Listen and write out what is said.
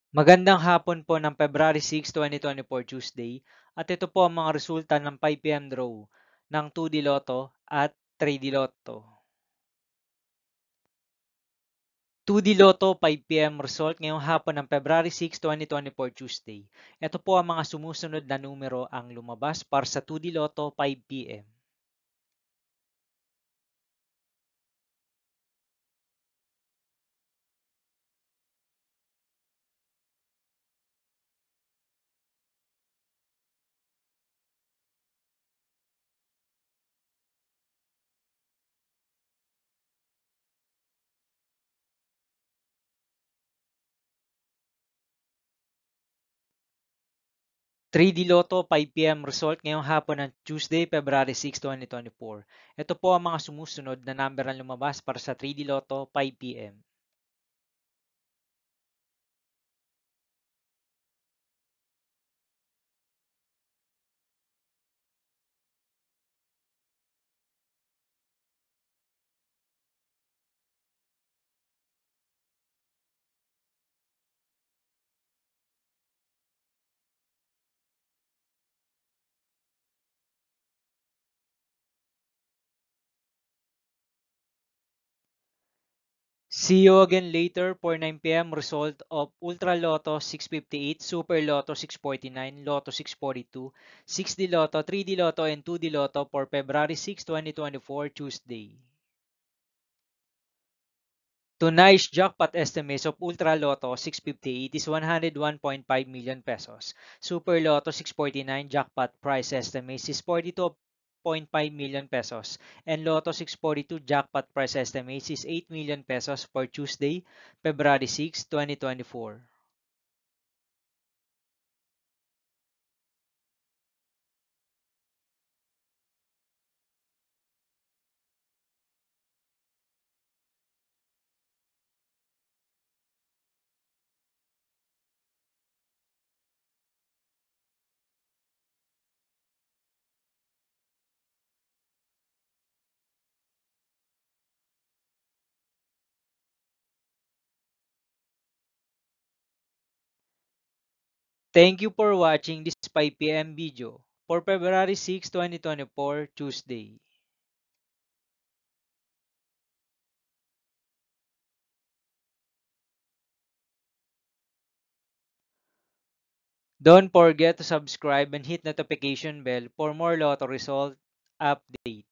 Magandang hapon po ng February 6, 2024 Tuesday at ito po ang mga resulta ng 5 PM draw ng 2D Lotto at 3D Lotto. 2D Lotto 5 PM result ngayong hapon ng February 6, 2024 Tuesday. Ito po ang mga sumusunod na numero ang lumabas para sa 2D Lotto 5 PM. 3D Lotto 5 PM result ngayong hapon ng Tuesday, February 6, 2024. Ito po ang mga sumusunod na number ang lumabas para sa 3D Lotto 5 PM. 'See you again later for 9 PM result of Ultra Lotto 658, Super Lotto 649, Lotto 642, 6D Lotto, 3D Lotto, and 2D Lotto for February 6, 2024 Tuesday. Tonight's jackpot estimates of Ultra Lotto 658 is 101.5 million pesos. Super Lotto 649 jackpot price estimates is 42.5 million pesos. And Lotto 642 jackpot price estimates is 8 million pesos for Tuesday, February 6, 2024. Thank you for watching this 5 PM video for February 6, 2024 Tuesday. Don't forget to subscribe and hit notification bell for more Lotto result update.